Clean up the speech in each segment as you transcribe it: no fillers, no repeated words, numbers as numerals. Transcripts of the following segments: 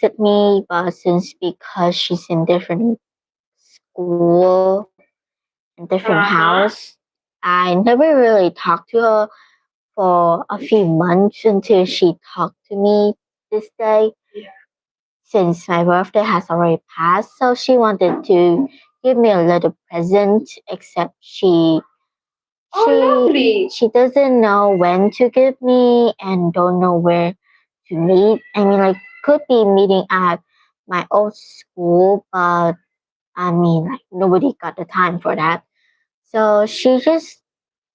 visit me, but since because she's in different school and different Uh-huh. house, I never really talked to her for a few months until she talked to me this day. Yeah. Since my birthday has already passed, so she wanted to give me a little present, except Oh, she lovely. she doesn't know when to give me and don't know where to meet. I mean, like, could be meeting at my old school, but I mean, like, nobody got the time for that. So she just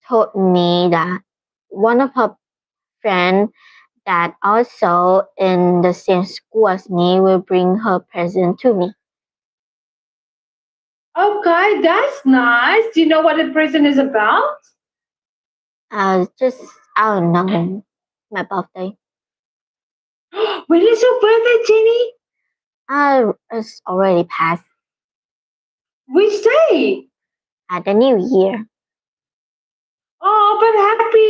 told me that one of her friend that also in the same school as me will bring her present to me. Okay, that's nice. Do you know what the present is about? Just I don't know, my birthday. When is your birthday, Jenny? It's already passed Which day? at the new year. Oh, but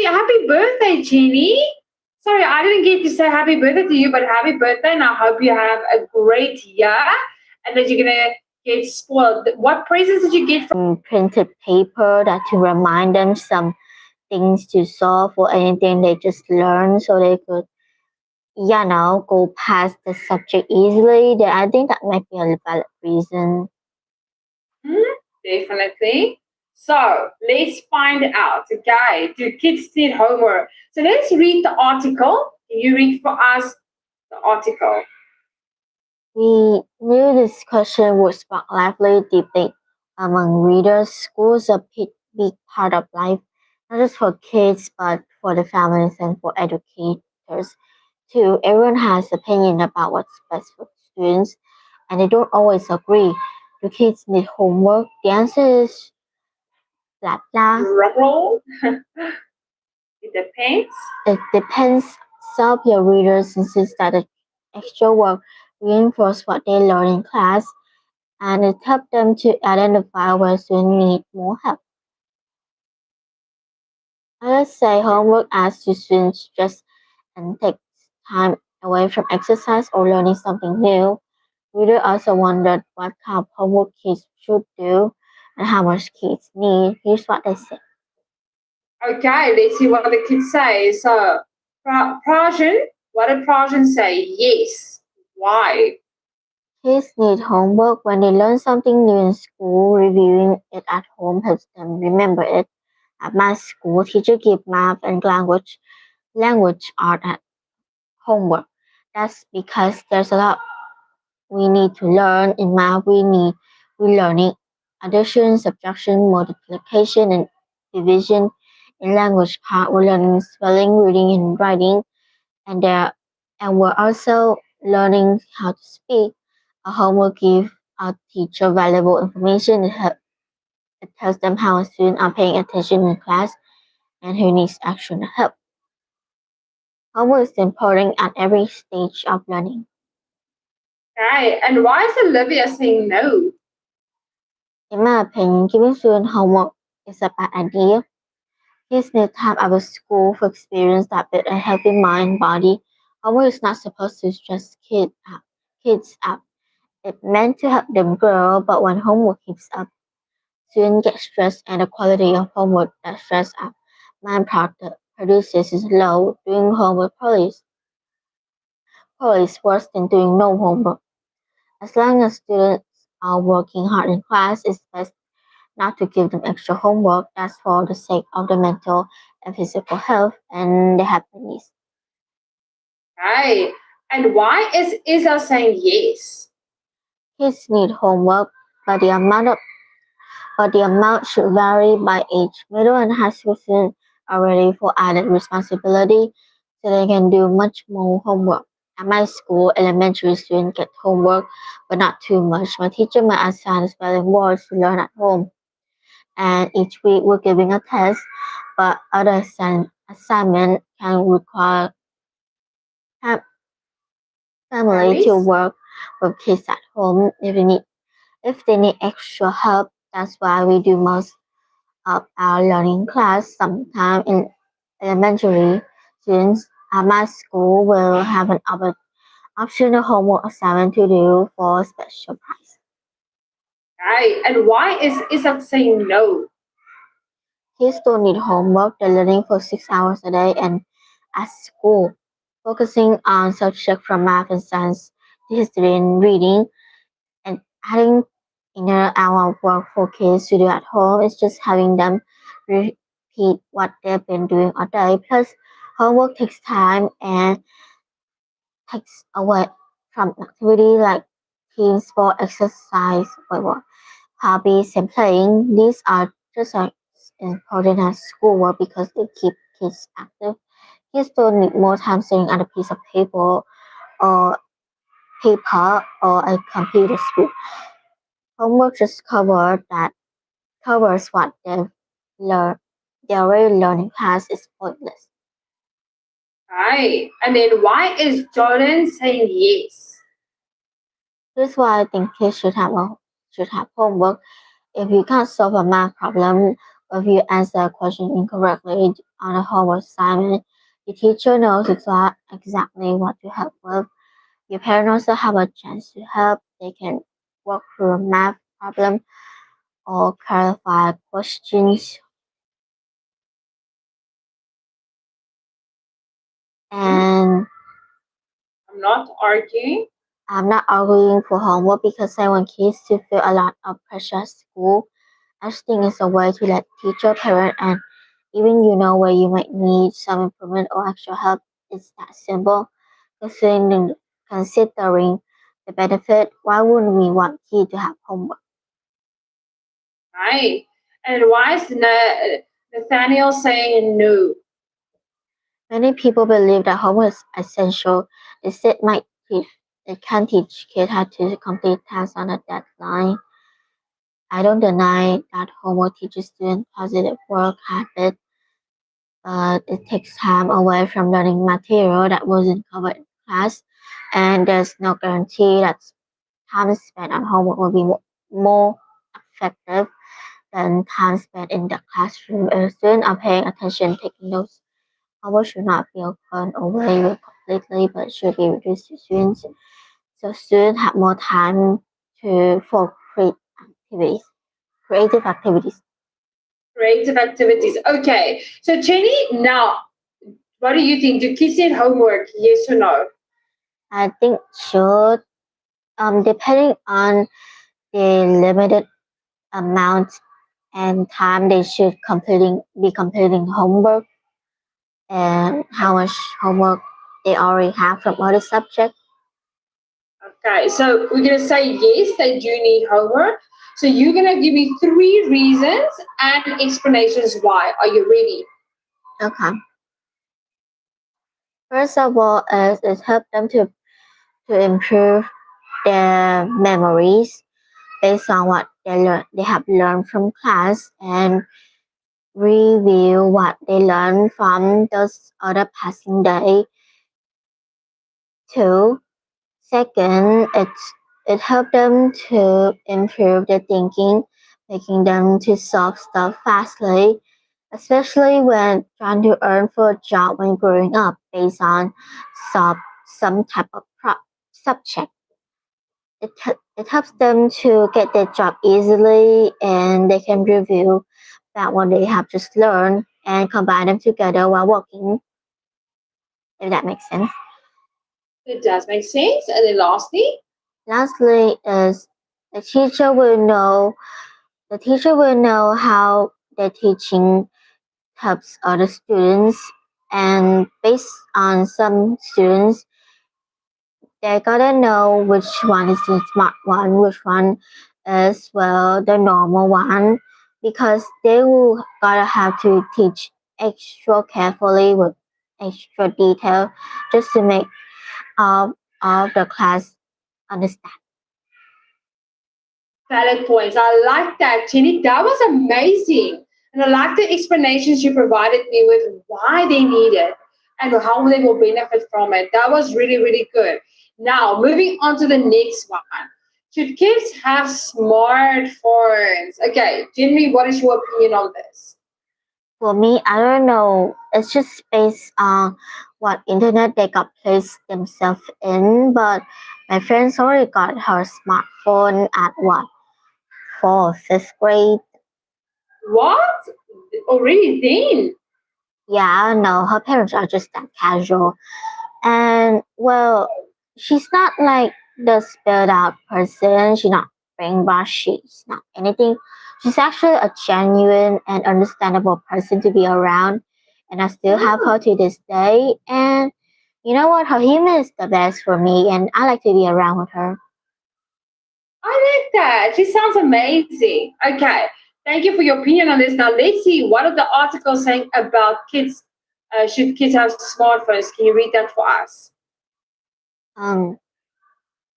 happy birthday, Jenny. Sorry, I didn't get to say happy birthday to you, but happy birthday, and I hope you have a great year and that you're gonna get spoiled. What presents did you get from? Printed paper that to remind them some things to solve or anything they just learned so they could, go past the subject easily. Then I think that might be a valid reason. Hmm, definitely. So let's find out. Okay, do kids need homework? So let's read the article. Can you read for us the article? We knew this discussion would spark lively debate among readers. Schools are a big part of life, not just for kids, but for the families and for educators too. Everyone has opinion about what's best for students, and they don't always agree. Do kids need homework? The answer is blah blah. Roll. It depends. It depends. Some of your readers insist that the extra work reinforce what they learn in class, and it helps them to identify where students need more help. Others say homework adds to students' stress and takes time away from exercise or learning something new. Readers also wondered what kind of homework kids should do and how much kids need. Here's what they say. Okay, let's see what the kids say. So, Prajan, what did Prajan say? Yes. Why? Kids need homework when they learn something new in school. Reviewing it at home helps them remember it. At my school, teachers give math and language art at homework. That's because there's a lot we need to learn. In math, we learning addition, subtraction, multiplication, and division. In language part, we're learning spelling, reading, and writing, and there and we're also learning how to speak. A homework gives our teacher valuable information. It tells them how students are paying attention in class and who needs extra help. Homework is important at every stage of learning. Okay, and why is Olivia saying no? In my opinion, giving students homework is a bad idea. Kids need time out of school for experience that build a healthy mind and body. Homework is not supposed to stress kids out. It's meant to help them grow, but when homework keeps up, students get stressed and the quality of homework that stress out mind produces is low. Doing homework poorly is worse than doing no homework. As long as students are working hard in class, it's best not to give them extra homework. That's for the sake of the mental and physical health and the happiness. Okay, and why is Isa saying yes? Kids need homework, but the amount should vary by age. Middle and high school students are ready for added responsibility, so they can do much more homework. At my school, elementary students get homework, but not too much. My teacher might assign spelling words to learn at home, and each week we're giving a test, but other assignment can require family to Families? work with kids at home if they need extra help. That's why we do most of our learning class. Sometimes in elementary, students at my school will have an optional homework assignment to do for special prize. Right. And why is Isak saying no? Kids don't need homework, they're learning for 6 hours a day and at school, focusing on subjects from math and science to history and reading, and adding another hour of work for kids to do at home is just having them repeat what they've been doing all day. Plus, homework takes time and takes away from activity like team sport, exercise, hobbies, and playing. These are just as important as schoolwork because they keep kids active. Kids don't need more time staring at a piece of or paper or a computer screen. Homework just covers what they've learned. Their already learning class is pointless. Right. And then why is Jordan saying yes? Here's why I think kids should have homework. If you can't solve a math problem, or if you answer a question incorrectly on a homework assignment, the teacher knows exactly what to help with. Your parents also have a chance to help. They can work through a math problem or clarify questions. Hmm? And I'm not arguing. I'm not arguing for homework because I want kids to feel a lot of pressure at school. I just think it's a way to let teacher, parent, and even where you might need some improvement or extra help. It's that simple. Considering the benefit, why wouldn't we want kids to have homework? Right. And why is Nathaniel saying no? Many people believe that homework is essential. They said they can't teach kids how to complete tasks on a deadline. I don't deny that homework teaches students positive work habits, but it takes time away from learning material that wasn't covered in class, and there's no guarantee that time spent on homework will be more effective than time spent in the classroom. If students are paying attention, taking notes, homework should not be gone away with completely, but should be reduced to students so students have more time for creative activities. Creative activities. Okay. So, Jenny, now, what do you think? Do kids need homework? Yes or no? I think should depending on the limited amount and time they should completing homework and how much homework they already have from other subjects. Okay. So, we're going to say yes, they do need homework. So, you're going to give me three reasons and explanations why. Are you ready? Okay. First of all, is it helps them to improve their memories based on what they have learned from class and review what they learned from those other passing day. Two, second, it helps them to improve their thinking, making them to solve stuff fastly, especially when trying to earn for a job when growing up based on solve some type of subject. It helps them to get their job easily and they can review that what they have just learned and combine them together while working, if that makes sense. It does make sense. And then lastly, Lastly is the teacher will know the teacher will know how the teaching helps other students and based on some students they gotta know which one is the smart one, which one is the normal one, because they will gotta have to teach extra carefully with extra detail just to make all of the class understand. valid points. I like that, Jenny. That was amazing. And I like the explanations you provided me with why they need it and how they will benefit from it. That was really, really good. Now, moving on to the next one. Should kids have smartphones? Okay, Jenny, what is your opinion on this? For me, I don't know. It's just based on what internet they got placed themselves in, but my friends already got her smartphone at what, fourth, fifth grade. What? Already then? Yeah, no, her parents are just that casual. And well, she's not like the spelled out person. She's not brainwashed. She's not anything. She's actually a genuine and understandable person to be around. And I still have her to this day. And you know what? Her humor is the best for me, and I like to be around with her. I like that. She sounds amazing. Okay. Thank you for your opinion on this. Now let's see what are the articles saying about kids. Should kids have smartphones? Can you read that for us? Um,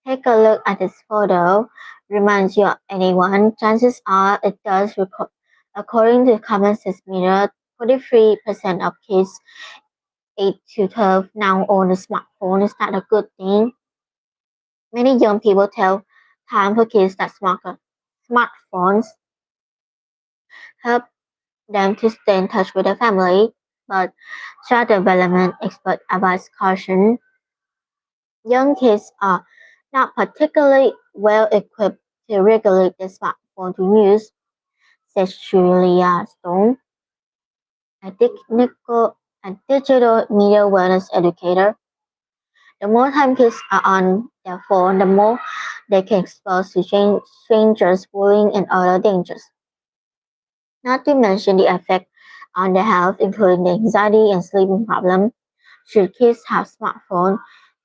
Take a look at this photo. Reminds you of anyone? Chances are it does. According to Common Sense Meter, 43% of kids 8 to 12 now own a smartphone. Is that a good thing? Many young people tell time for kids that smartphones help them to stay in touch with their family, but child development expert advise caution. Young kids are not particularly well equipped to regulate their smartphone to use, says Julia Stone, a digital media wellness educator. The more time kids are on their phone, the more they can expose to strangers, bullying, and other dangers. Not to mention the effect on their health, including the anxiety and sleeping problem. Should kids have smartphone?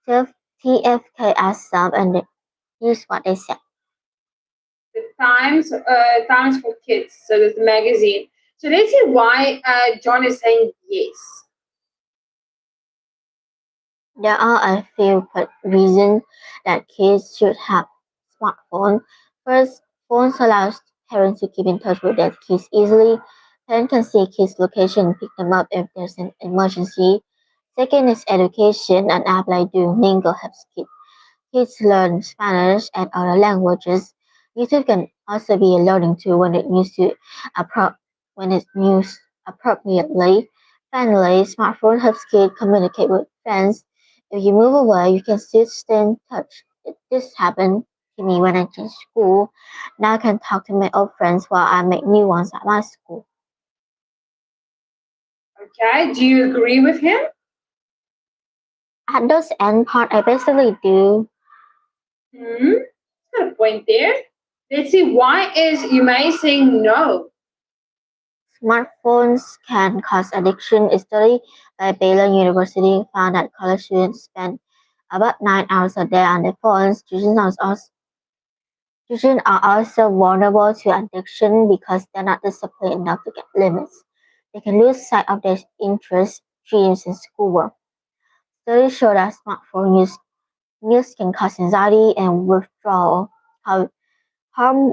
TFK asked some, and here's what they said. The Times for Kids. So there's the magazine. So let's see why John is saying yes. There are a few reasons that kids should have smartphones. First, phones allow parents to keep in touch with their kids easily. Parents can see kids' location and pick them up if there's an emergency. Second is education. An app like Duolingo helps kids learn Spanish and other languages. YouTube can also be a learning tool appro- when it's used appropriately. Finally, smartphone helps kids communicate with friends. If you move away, you can still stay in touch. This happened to me when I changed school. Now I can talk to my old friends while I make new ones at my school. Okay. Do you agree with him? At those end part, I basically do. Hmm. Got a point there. Let's see why is you may saying no. Smartphones can cause addiction. A study by Baylor University found that college students spend about 9 hours a day on their phones. Students are also vulnerable to addiction because they're not disciplined enough to get limits. They can lose sight of their interests, dreams, and schoolwork. Studies show that use can cause anxiety and withdrawal, harm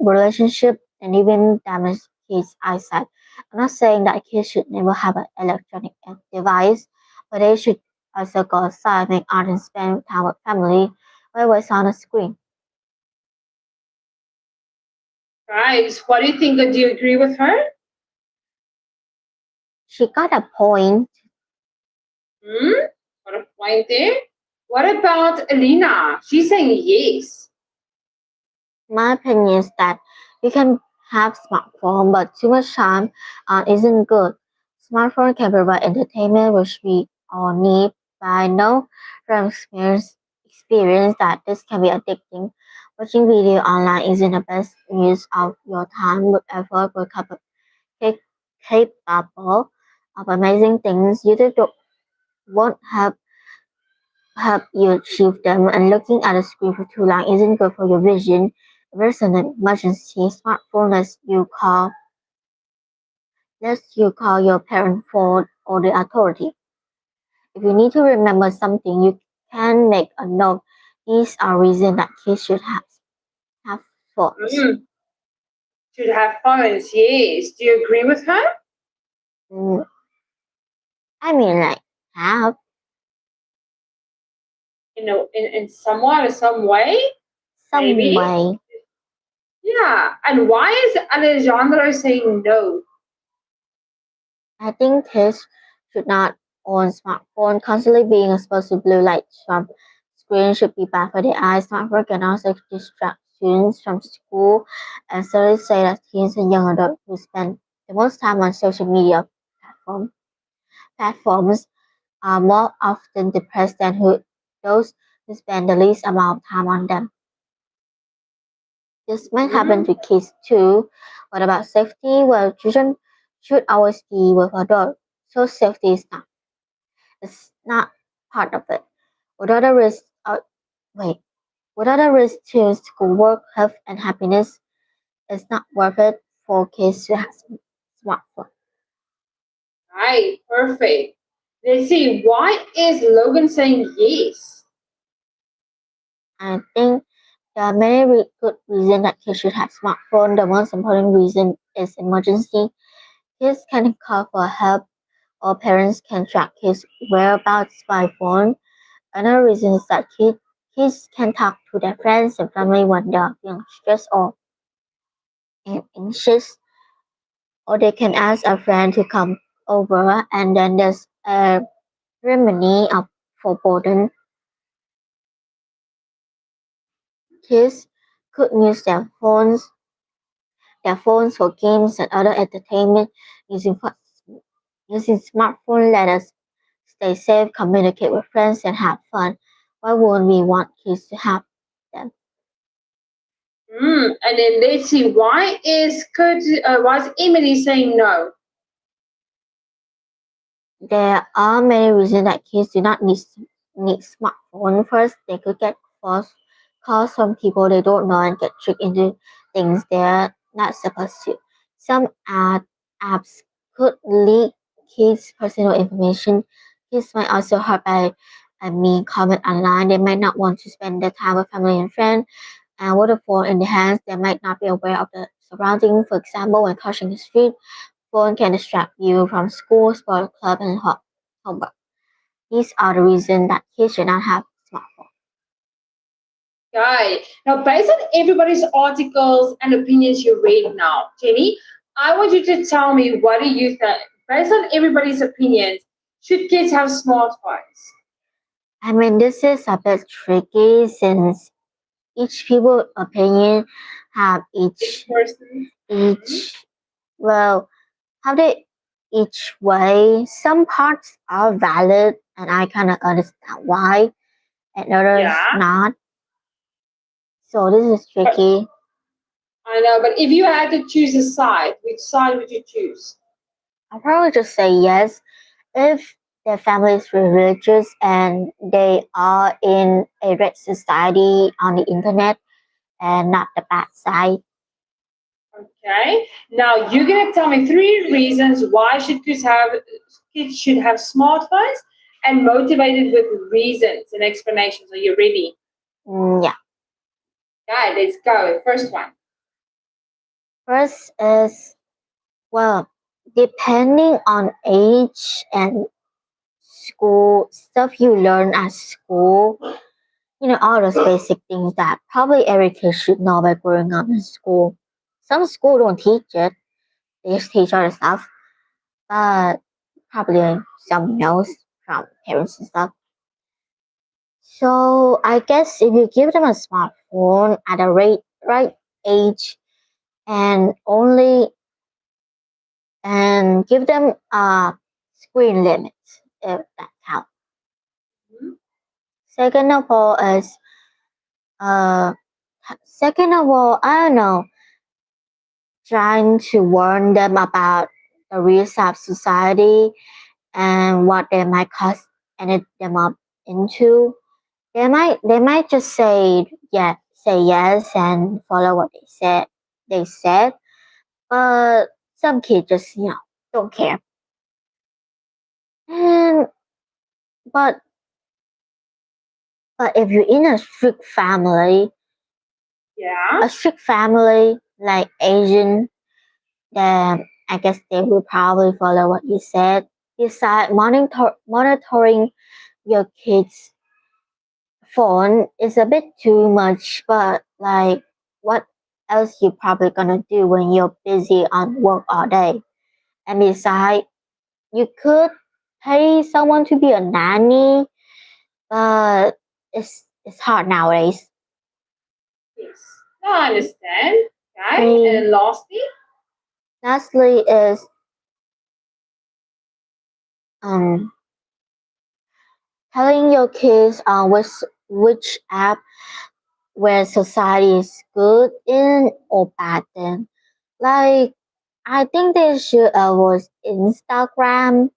relationships, and even damage kids' eyesight. I'm not saying that kids should never have an electronic device, but they should also go outside, make art, and spend time with family, always on a screen. Right. What do you think? Do you agree with her? She got a point. Hmm? Got a point there. What about Alina? She's saying yes. My opinion is that you can have smartphone, but too much time isn't good. Smartphone can provide entertainment, which we all need, but I know from experience that this can be addicting. Watching video online isn't the best use of your time. With effort, will cap- capable of amazing things. Won't help you achieve them, and looking at a screen for too long isn't good for your vision. If there's an emergency, smartphone lets you call your parent phone or the authority. If you need to remember something, you can make a note. These are reasons that kids should have phones. Mm. Should have phones. Yes. Do you agree with her? Mm, I mean, like, have In somewhat or some way, some maybe. way. Yeah. And why is Alejandro saying no? I think kids should not own smartphone. Constantly being exposed to blue light from screen should be bad for the eyes. Smartphone can also distract students from school, and studies say that teens and young adults who spend the most time on social media platforms are more often depressed than those who spend the least amount of time on them. This might happen Mm-hmm. to kids too. What about safety? Well, children should always be with adults, so safety is not part of it. Without a risk, wait, without a risk to schoolwork, health, and happiness, it's not worth it for kids to have smartphone. Right, perfect. Let's see, why is Logan saying yes? I think there are many good reasons that kids should have smartphone. The most important reason is emergency. Kids can call for help, or parents can track kids' whereabouts by phone. Another reason is that kids can talk to their friends and family when they are feeling stressed or anxious, or they can ask a friend to come over, and then there's a remedy of for boredom. Kids could use their phones for games and other entertainment. Using smartphone let us stay safe, communicate with friends, and have fun. Why wouldn't we want kids to have them? And then let's see, why is Emily saying no? There are many reasons that kids do not need smartphone. First, they could get false calls from people they don't know and get tricked into things they're not supposed to. Some apps could leak kids' personal information. Kids might also hurt by mean comment online. They might not want to spend their time with family and friends. And with a phone in their hands, they might not be aware of the surroundings. For example, when crossing the street, phone can distract you from school, sport club, and homework. These are the reasons that kids should not have smartphones. Okay. Now, based on everybody's articles and opinions you read now, Jenny, I want you to tell me, what do you think? Based on everybody's opinions, should kids have smartphones? I mean, this is a bit tricky since each people's opinion have Each person. Mhm. each well how they each way. Some parts are valid, and I kind of understand why, and others Yeah. not. So this is But tricky. I know, but if you had to choose a side, which side would you choose? I'll probably just say yes if their family is religious and they are in a red society on the internet and not the bad side. Okay. Now you're gonna tell me three reasons why kids should have smartphones, and motivated with reasons and explanations. Are you ready? Yeah. Okay, let's go. First one. First is, well, depending on age and school, stuff you learn at school, all those basic things that probably every kid should know by growing up in school. Some school don't teach it, they just teach other stuff, but probably some knows from parents and stuff. So I guess if you give them a smartphone at a right age and only and give them a screen limit, if that counts. Mhm. Second of all is uh second of all, I don't know, trying to warn them about the risks of society and what they might cause end them up into. They might just say yes and follow what they said, but some kids just don't care. And but but if you're in Yeah. a strict family like Asian, then I guess they will probably follow what you said. Besides, monitoring your kids' phone is a bit too much, but like, what else you probably gonna do when you're busy on work all day? And besides, you could pay someone to be a nanny, but it's hard nowadays. Yes. No, I understand. Okay. Three, And lastly, lastly is um telling your kids which app where society is good in or bad in. Like I think they should avoid Instagram,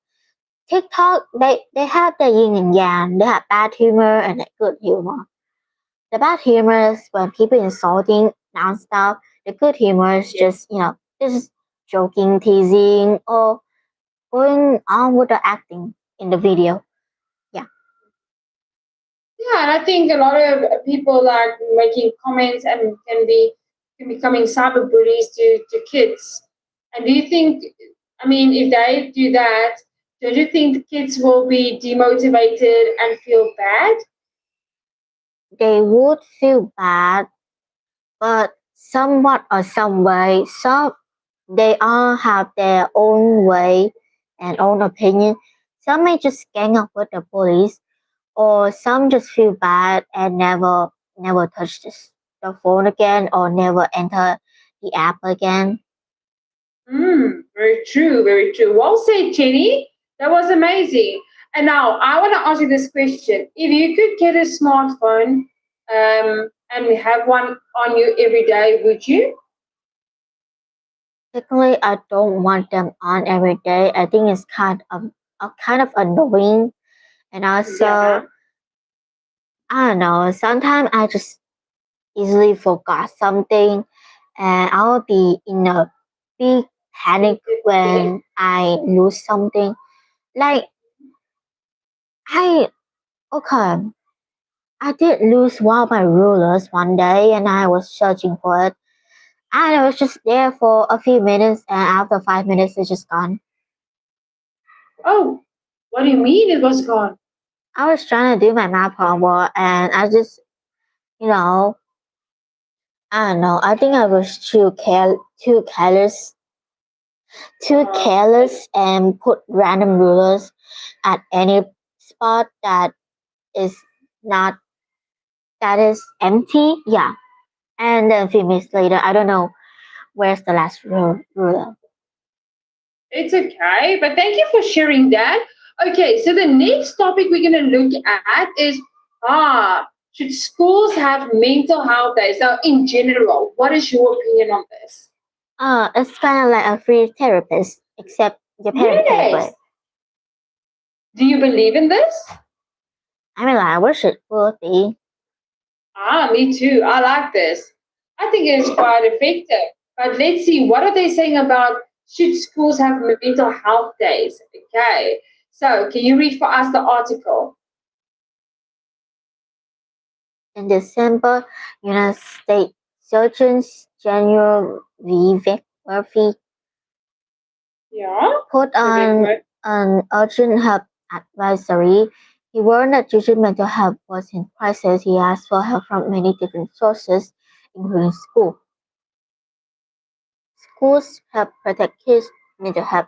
TikTok. They have the yin and yang. They have bad humor and good humor. The bad humor is when people insulting nonstop. The good humor is yes. just joking, teasing, or going on with the acting in the video. Yeah, Yeah, and I think a lot of people are making comments and can becoming cyber bullies to kids. And do you think, I mean, if they do that, don't you think the kids will be demotivated and feel bad? they would feel bad, but somewhat or some way, they all have their own way and own opinion. Some may just gang up with the police, or some just feel bad and never touch the phone again or never enter the app again. Very true, very true. Well said, Jenny. That was amazing. And now I want to ask you this question. If you could get a smartphone and have one on you every day, would you? Technically, I don't want them on every day. I think it's kind of annoying, and Yeah. also I don't know. Sometimes I just easily forgot something, and I'll be in a big panic when I lose something. Like I okay, I did lose one of my rulers one day, and I was searching for it. And it was just there for a few minutes, and after 5 minutes, it's just gone. Oh, what do you mean it was gone? I was trying to do my math homework, and I just, you know, I don't know. I think I was too careless, and put random rulers at any spot is not that is empty. Yeah, and then a few minutes later, I don't know where's the last ruler. It's okay, but thank you for sharing that. Okay, so the next topic we're going to look at is should schools have mental health days? Now, in general, what is your opinion on this? It's kind of like a free therapist, except your parents pay for Yes. it. Do you believe in this? I mean, like, I wish it would be. Me too. I like this. I think it's quite effective. But let's see, what are they saying about should schools have mental health days? Okay. So, can you read for us the article? In December, United States Surgeon General Vivek Murphy Yeah. put on an urgent help advisory. He warned that children's mental health was in crisis. He asked for help from many different sources, including school. Schools help protect kids' mental health.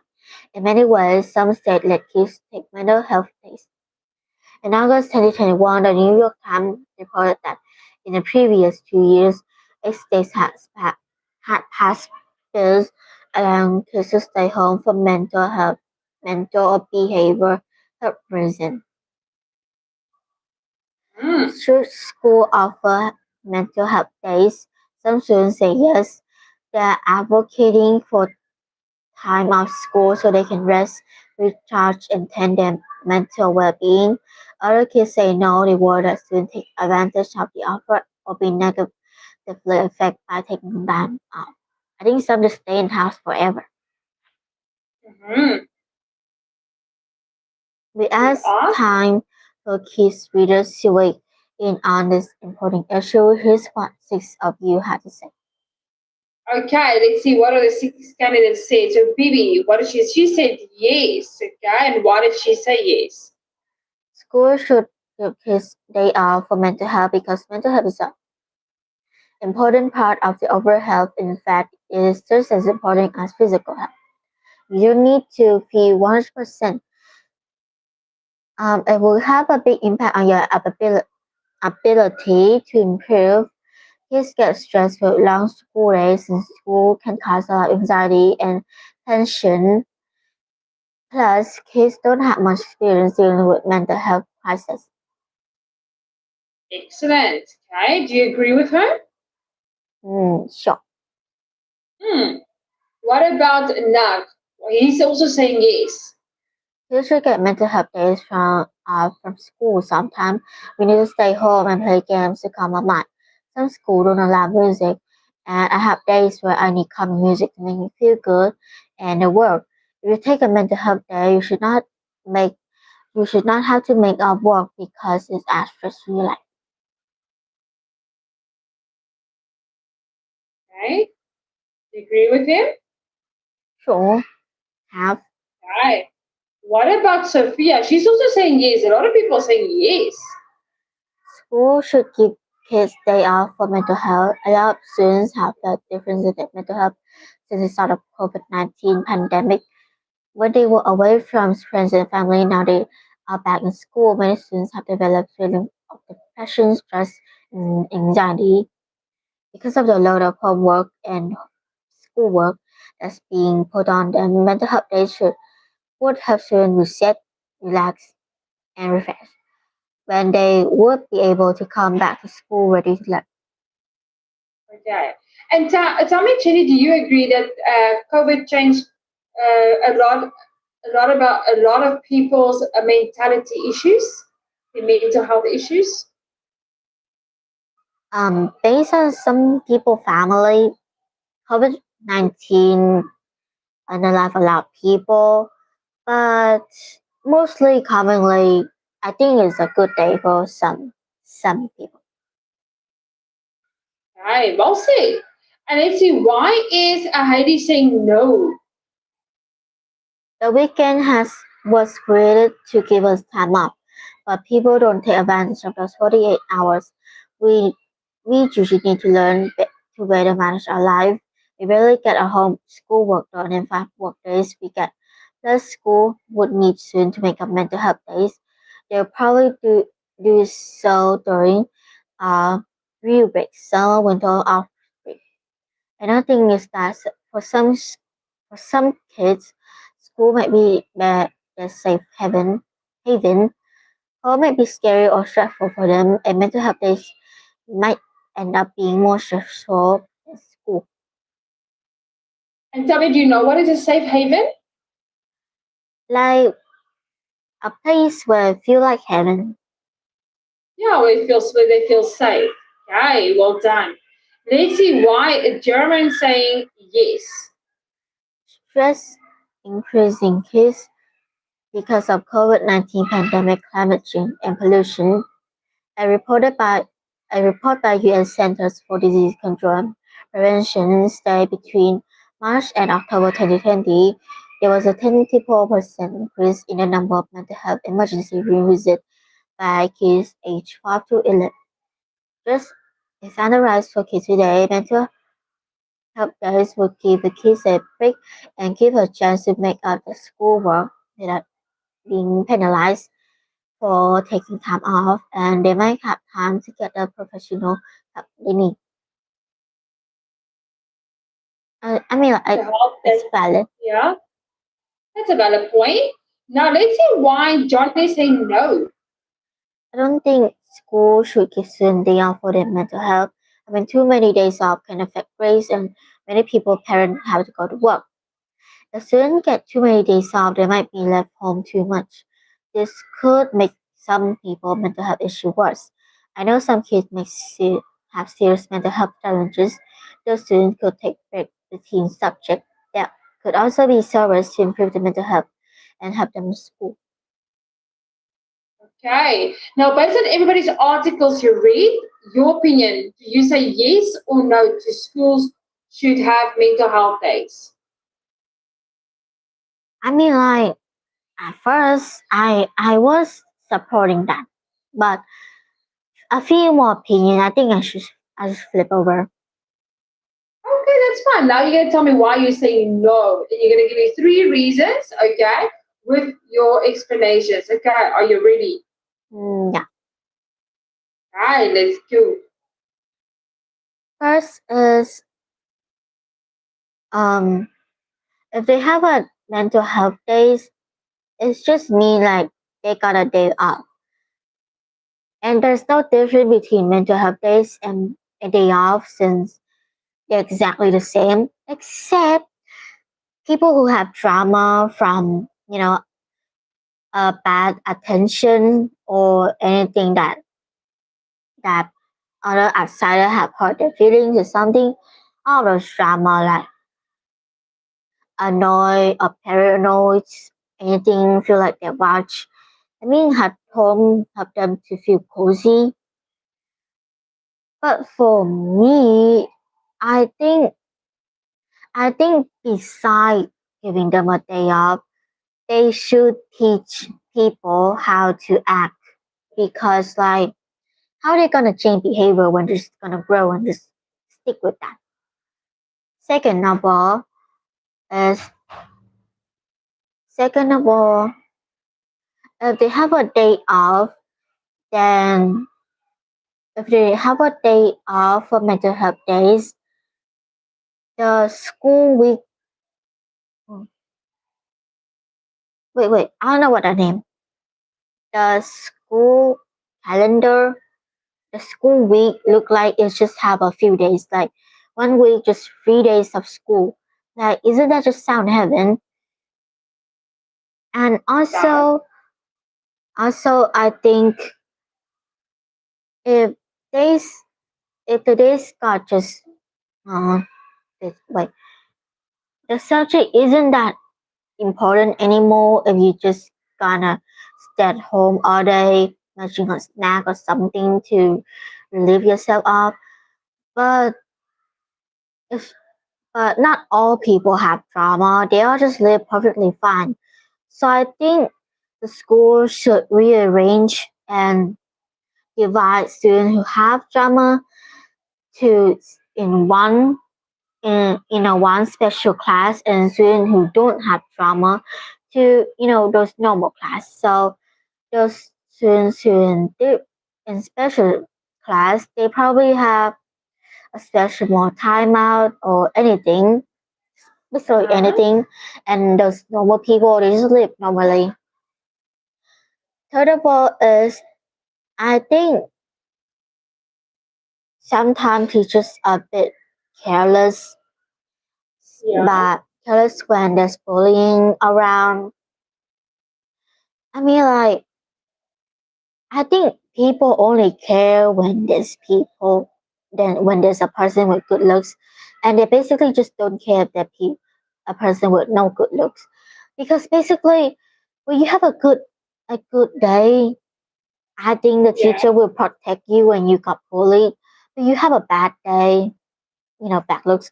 In many ways, some states let kids take mental health days. In August 2021, the New York Times reported that in the previous 2 years, eight states had passed bills allowing kids to stay home for mental or behavioral health reasons. Mm. Should school offer mental health days? Some students say yes. They are advocating for time off school so they can rest, recharge, and tend their mental well-being. Other kids say no, they worry that students take advantage of the offer or be negatively affected by taking time off. I think some just stay in house forever. Hmm. We ask Ah, time for kids readers to weigh in on this important issue. Here's what six of you had to say. okay, let's see what are the six candidates say. So Bibi, what did she said yes, okay, and why did she say yes? School should give kids day off for mental health because mental health is an important part of the overall health. In fact, it is just as important as physical health. You don't need to feel 100% It will have a big impact on your ability to improve. Kids get stressed with long school days in school can cause a lot of anxiety and tension. Plus, kids don't have much experience dealing with mental health crises. Excellent. Okay, do you agree with her? Sure. Hmm. What about Nag? Well, he's also saying yes. You should get mental health days from school sometimes. We need to stay home and play games to calm our mind. Some schools don't allow music, and I have days where I need calming music to make me feel good and the work. If you take a mental health day, make you should not have to make up work because it's as stressful you like. Okay, do you agree with him? Sure, have Right. What about Sophia? She's also saying yes. A lot of people are saying yes. school should give kids day off for mental health. A lot of students have felt difference in their mental health since the start of COVID-19 pandemic. When they were away from friends and family, now they are back in school. Many students have developed feelings of depression, stress, and anxiety because of the load of homework and schoolwork that's being put on them. Mental health days would help students reset, relax, and refresh. When they would be able to come back to school ready to learn. Okay. And tell me, Jenny, do you agree that COVID changed a lot of people's mentality issues, the mental health issues? Based on some people family, COVID-19 unalive a lot of people, but mostly commonly, I think it's a good day for some people. Right, well said. And let's see, why is Heidi saying no? The weekend was created to give us time off, but people don't take advantage of those 48 hours. We we usually need to learn to better manage our life. We barely get our home schoolwork done in 5 work days we get. Plus, school would need soon to make up mental health days. They'll probably do so during real breaks, summer, winter, or break. Another thing is that for some kids, school might be their safe haven. Or might be scary or stressful for them, and mental health days might end up being more stressful than school. And tell me, do you know what is a safe haven? Like a place where I feel like heaven. Yeah, where they feel safe. Okay, well done. Let's see why a German saying yes. Stress increasing case because of COVID-19 pandemic, climate change, and pollution. A reported by a report by U.S. Centers for Disease Control and Prevention said between March and October 2020, there was a 24% increase in the number of mental health emergency room visits by kids aged 5 to 11. Just as on the rise for kids today, mental health days would give the kids a break and give a chance to make up the schoolwork without being penalized for taking time off, and they might have time to get the professional help they need. I mean, To help them. it's valid. Yeah, that's a valid point. Now let's see why John is saying no. I don't think school should give students day off for their mental health. I mean, too many days off can affect grades, and many people parents have to go to work. If students get too many days off, they might be left home too much. This could make some people mental health issue worse. I know some kids have serious mental health challenges. Those students could take break routine subject that could also be service to improve their mental health and help them in school. Okay. Now, based on everybody's articles you read, your opinion, do you say yes or no to schools should have mental health days? I mean, like at first, I was supporting that, but a few more opinion. I should flip over. Okay, that's fine. Now you're going to tell me why you're saying no. And you're going to give me three reasons, okay, with your explanations. Okay, are you ready? Yeah. Right, let's go. First is um if they have a mental health days, it's just mean like they got a day off. And there's no difference between mental health days and a day off since they're exactly the same, except people who have trauma from, bad attention or anything that other outsider have hurt their feelings or something, all those trauma like annoy or paranoid, anything feel like they watch. I mean, at home help them to feel cozy. But for me, I think I think beside giving them a day off, they should teach people how to act because like how they gonna change behavior when they're just gonna grow and just stick with that. Second of all is second of all, if they have a day off, then if they have a day off for mental health days, the school week wait, I don't know what the name. The school calendar, the school week look like it just have a few days, like 1 week, just 3 days of school. Like, isn't that just sound heaven? And That. also, I think if days, if the days got just, wait, the subject isn't that important anymore if you just gonna stay at home all day, munching on snack or something to relieve yourself up. But if but not all people have trauma. They all just live perfectly fine. So I think the school should rearrange and divide students who have trauma to in one in a one special class and students who don't have trauma to those normal class. So those students who in special class they probably have a special more timeout or anything, basically Uh-huh. anything, and those normal people they just live normally. Third of all is I think sometimes teachers are a bit careless, Yeah. but careless when there's bullying around. I mean, like, I think people only care when there's people, then when there's a person with good looks, and they basically just don't care if they're a person with no good looks, because basically, when you have a good day, I think the Yeah. teacher will protect you when you got bullied. If you have a bad day, bad looks,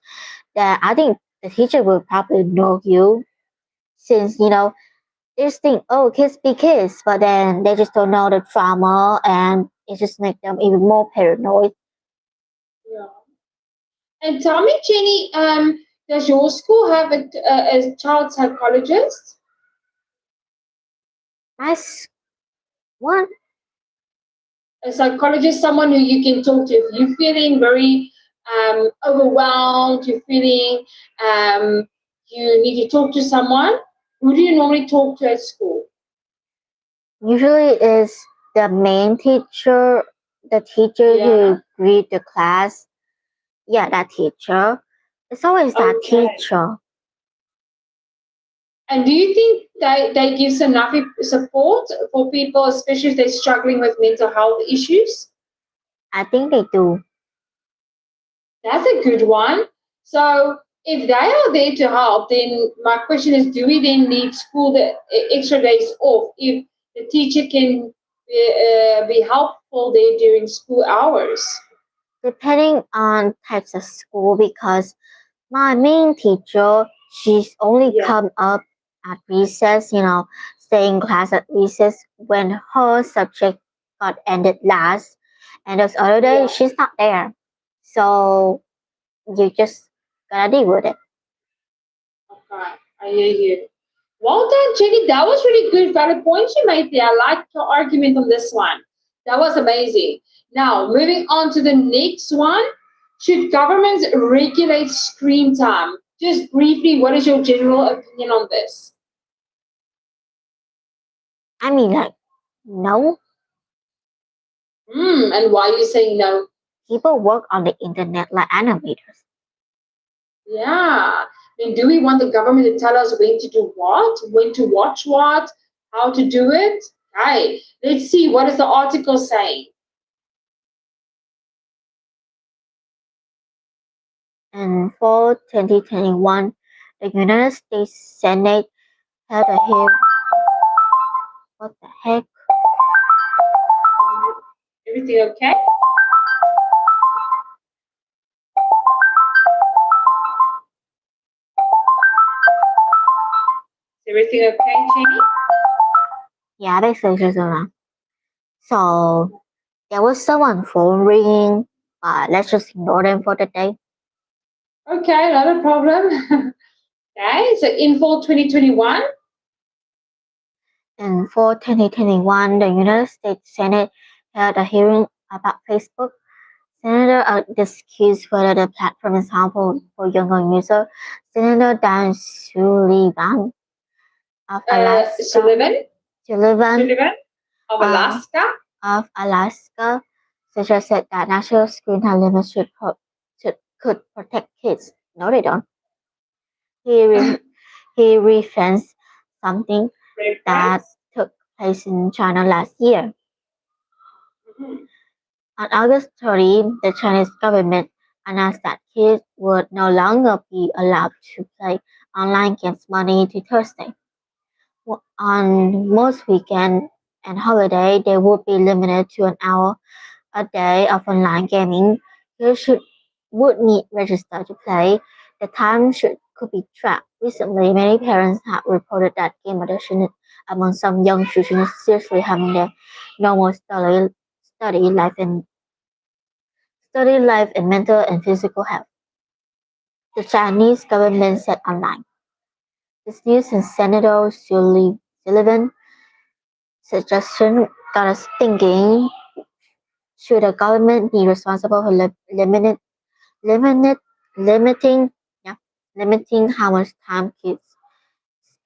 then I think the teacher will probably ignore you since, they just think, oh, kids be kids, but then they just don't know the trauma and it just makes them even more paranoid. Yeah. And tell me, Jenny, does your school have a child psychologist? Nice one. A psychologist, someone who you can talk to if you're feeling very overwhelmed, you're feeling you need to talk to someone. Who do you normally talk to at school? Usually is the main teacher, the teacher Yeah. who read the class. Yeah, that teacher. It's always that Okay. teacher. And do you think they give enough support for people, especially if they're struggling with mental health issues? I think they do. That's a good one. So if they are there to help, then my question is, do we then need school the extra days off if the teacher can be helpful there during school hours? Depending on types of school, because my main teacher, she's only Yeah, come up at recess, stay in class at recess when her subject got ended last. And those other yeah. days, she's not there. So you just gotta deal with it. Okay, I hear you. Well done, Jenny. That was really good. Valid points you made there. I like your argument on this one. That was amazing. Now, moving on to the next one. Should governments regulate screen time? Just briefly, what is your general opinion on this? I mean, like, no. And why are you saying no? People work on the internet like animators. Yeah. Do we want the government to tell us when to do what, when to watch what, how to do it? Okay. Let's see. What is the article saying? In fall 2021, the United States Senate held a hearing. What the heck? Everything okay? Is everything okay, Jenny? Yeah, basically, so there was someone phone ringing, but let's just ignore them for the day. Okay, not a problem. Okay, so in fall 2021. In fall 2021, the United States Senate held a hearing about Facebook. Senator discussed whether the platform is harmful for younger users. Senator Dan Sullivan of Alaska, Sullivan of uh, Alaska. of Alaska suggested that national screen time limits could protect kids. No, they don't. He, re- he referenced something that took place in China last year. Mhm. On August 30, the Chinese government announced that kids would no longer be allowed to play online games Monday to Thursday. On most weekends and holidays, they would be limited to an hour a day of online gaming. Would need register to play. The time could be tracked. Recently, many parents have reported that game addiction among some young children is seriously harming their normal study life and mental and physical health. The Chinese government said online. This news and Senator Sullivan suggestion got us thinking: should the government be responsible for limit, limiting yeah, limiting how much time kids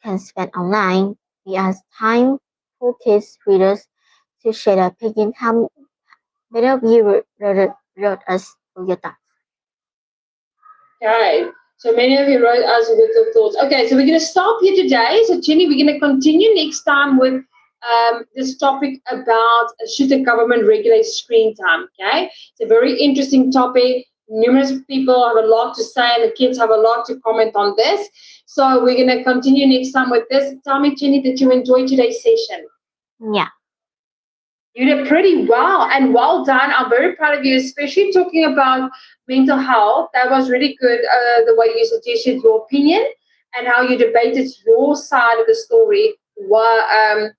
can spend online? We asked time for kids readers to share their opinion. How many of you wrote us for your thoughts? Okay, so many of you wrote us with your thoughts. Okay, so we're going to stop here today. So, Jenny, we're going to continue next time with this topic about should the government regulate screen time. Okay, it's a very interesting topic. Numerous people have a lot to say, and the kids have a lot to comment on this. So, we're going to continue next time with this. Tell me, Jenny, that you enjoyed today's session. Yeah. You did pretty well, and well done. I'm very proud of you, especially talking about mental health. That was really good, the way you suggested your opinion and how you debated your side of the story, on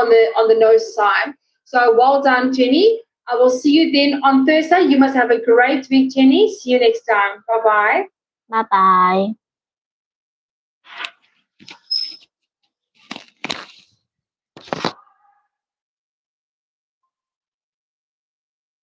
the no side. So well done, Jenny. I will see you then on Thursday. You must have a great week, Jenny. See you next time. Bye-bye. Bye bye.